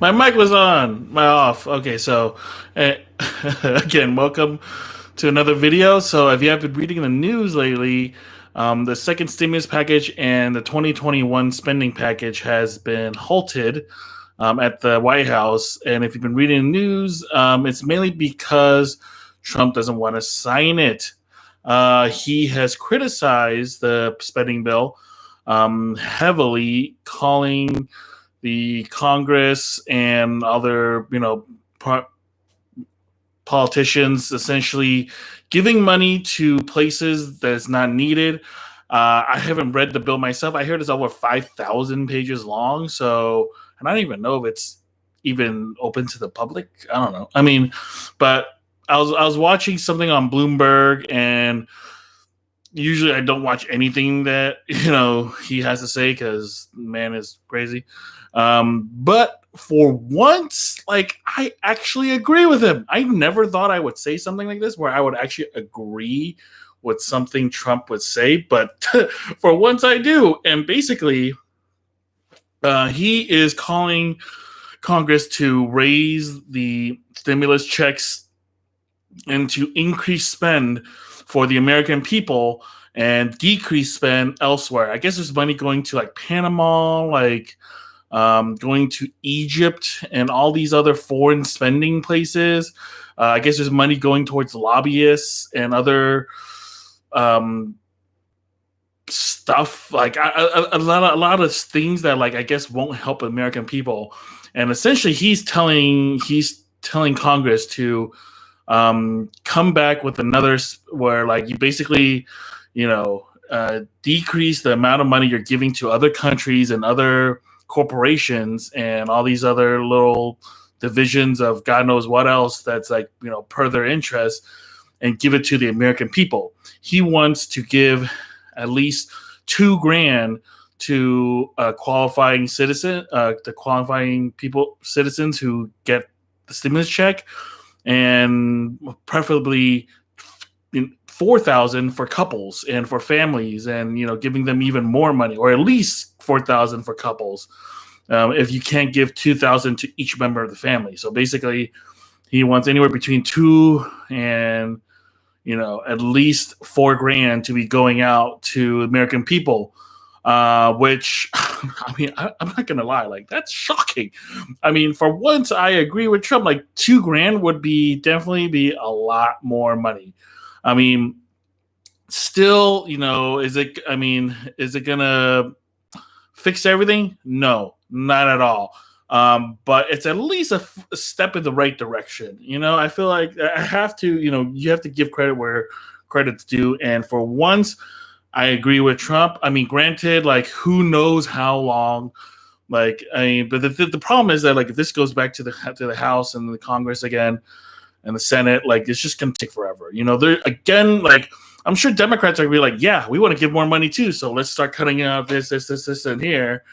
My mic was on. My off. Okay, so uh, again, welcome to another video. So, if you have been reading the news lately, the second stimulus package and the 2021 spending package has been halted at the White House. And if you've been reading the news, it's mainly because Trump doesn't want to sign it. He has criticized the spending bill heavily, calling the Congress and other, politicians essentially giving money to places that's not needed. I haven't read the bill myself. I heard it's over 5,000 pages long. So, and I don't even know if it's even open to the public. I don't know. I mean, but I was watching something on Bloomberg, and usually I don't watch anything that he has to say because man is crazy. But for once, like, I actually agree with him. I never thought I would say something like this where I would actually agree with something Trump would say, but for once I do. And basically, he is calling Congress to raise the stimulus checks and to increase spend for the American people and decrease spend elsewhere. I guess there's money going to like Panama, like going to Egypt and all these other foreign spending places. I guess there's money going towards lobbyists and other stuff, like a lot of things that, like, I guess won't help American people. And essentially, he's telling Congress to come back with another where, like, you basically, decrease the amount of money you're giving to other countries and other corporations and all these other little divisions of God knows what else that's, like, per their interest, and give it to the American people. He wants to give at least $2,000 to qualifying citizens who get the stimulus check, and preferably 4,000 for couples and for families, and giving them even more money, or at least 4,000 for couples. If you can't give 2,000 to each member of the family, so basically, he wants anywhere between two and at least $4,000 to be going out to American people. Which, I mean, I'm not gonna lie, like, that's shocking. I mean, for once, I agree with Trump. Like, $2,000 would definitely be a lot more money. I mean, still, is it? I mean, is it gonna fix everything? No, not at all. But it's at least a step in the right direction. I feel like I have to. You have to give credit where credit's due, and for once, I agree with Trump. I mean, granted, like, who knows how long? Like, I mean, but the problem is that, like, if this goes back to the House and the Congress again and the Senate, like, it's just gonna take forever. There again, like, I'm sure Democrats are gonna be like, yeah, we want to give more money too, so let's start cutting out this, and here.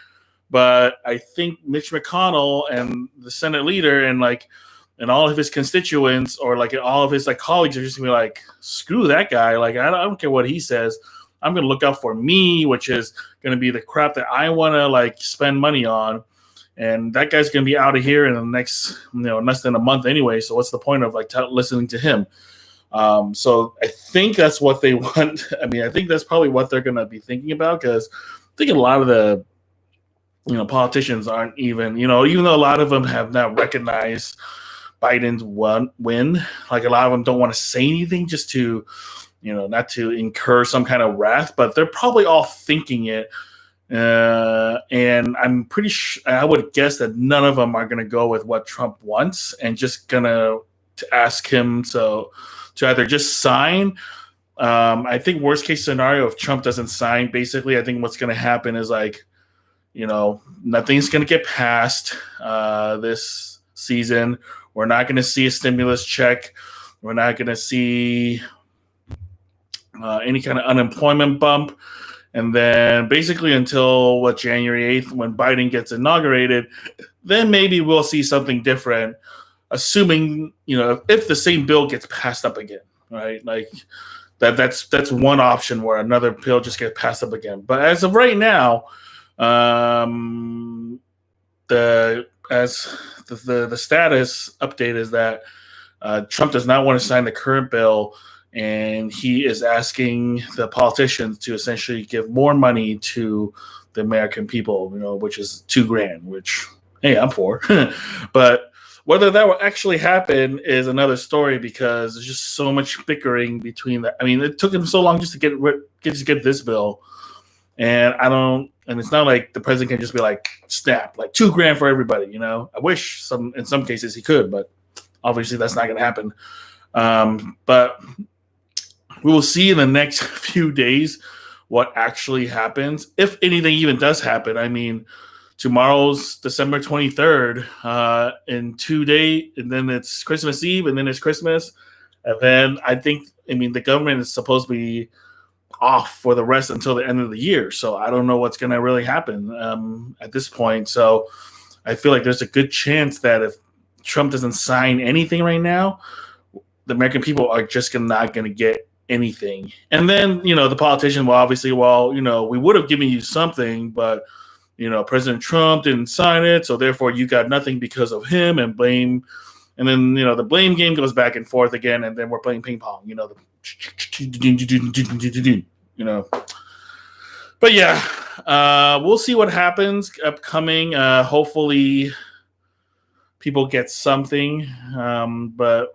But I think Mitch McConnell and the Senate leader and all of his constituents, or like all of his, like, colleagues, are just gonna be like, screw that guy. Like, I don't care what he says. I'm going to look out for me, which is going to be the crap that I want to, like, spend money on. And that guy's going to be out of here in the next, less than a month anyway. So what's the point of, like, listening to him? So I think that's what they want. I mean, I think that's probably what they're going to be thinking about, because I think a lot of the, politicians aren't even, even though a lot of them have not recognized Biden's win, like, a lot of them don't want to say anything just to, not to incur some kind of wrath, but they're probably all thinking it. And I'm pretty sure, I would guess that none of them are going to go with what Trump wants and just going to ask him to either just sign. I think worst case scenario, if Trump doesn't sign, basically, I think what's going to happen is, like, nothing's going to get passed this season. We're not going to see a stimulus check. We're not going to see any kind of unemployment bump. And then basically until January 8th, when Biden gets inaugurated, then maybe we'll see something different, assuming, if the same bill gets passed up again, right? Like, that's one option where another bill just gets passed up again. But as of right now, the as the status update is that Trump does not want to sign the current bill, and he is asking the politicians to essentially give more money to the American people, which is $2,000, which, hey, I'm for. But whether that will actually happen is another story, because there's just so much bickering between the. I mean, it took him so long just to get this bill, and and it's not like the president can just be like, snap, like $2,000 for everybody. I wish in some cases he could, but obviously that's not going to happen. But we will see in the next few days what actually happens, if anything even does happen. I mean, tomorrow's December 23rd, in 2 days, and then it's Christmas Eve, and then it's Christmas. And then the government is supposed to be off for the rest until the end of the year. So I don't know what's going to really happen at this point. So I feel like there's a good chance that if Trump doesn't sign anything right now, the American people are just not going to get anything. And then, the politician will obviously, we would have given you something, but, President Trump didn't sign it, so therefore you got nothing because of him, and blame. And then, the blame game goes back and forth again, and then we're playing ping pong, But yeah, we'll see what happens upcoming. Hopefully people get something. But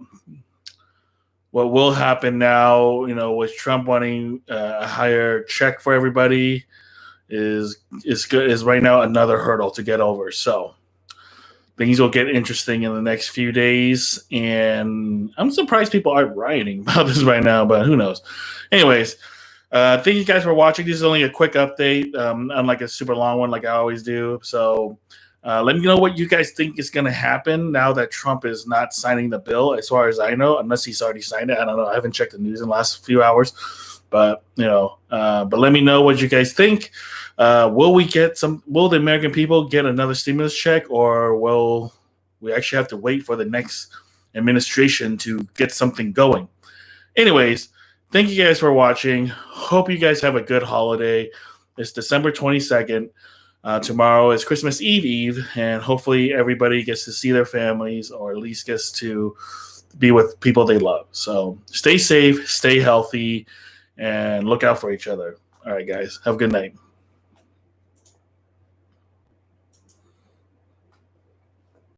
what will happen now, with Trump wanting a higher check for everybody is right now another hurdle to get over. So things will get interesting in the next few days, and I'm surprised people aren't rioting about this right now, but who knows? Anyways, thank you guys for watching. This is only a quick update, unlike a super long one like I always do. So let me know what you guys think is going to happen now that Trump is not signing the bill, as far as I know, unless he's already signed it. I don't know. I haven't checked the news in the last few hours, but but let me know what you guys think. Will the American people get another stimulus check, or will we actually have to wait for the next administration to get something going? Anyways, thank you guys for watching. Hope you guys have a good holiday. It's December 22nd. Tomorrow is Christmas Eve, and hopefully everybody gets to see their families, or at least gets to be with people they love. So stay safe, stay healthy, and look out for each other. All right, guys. Have a good night.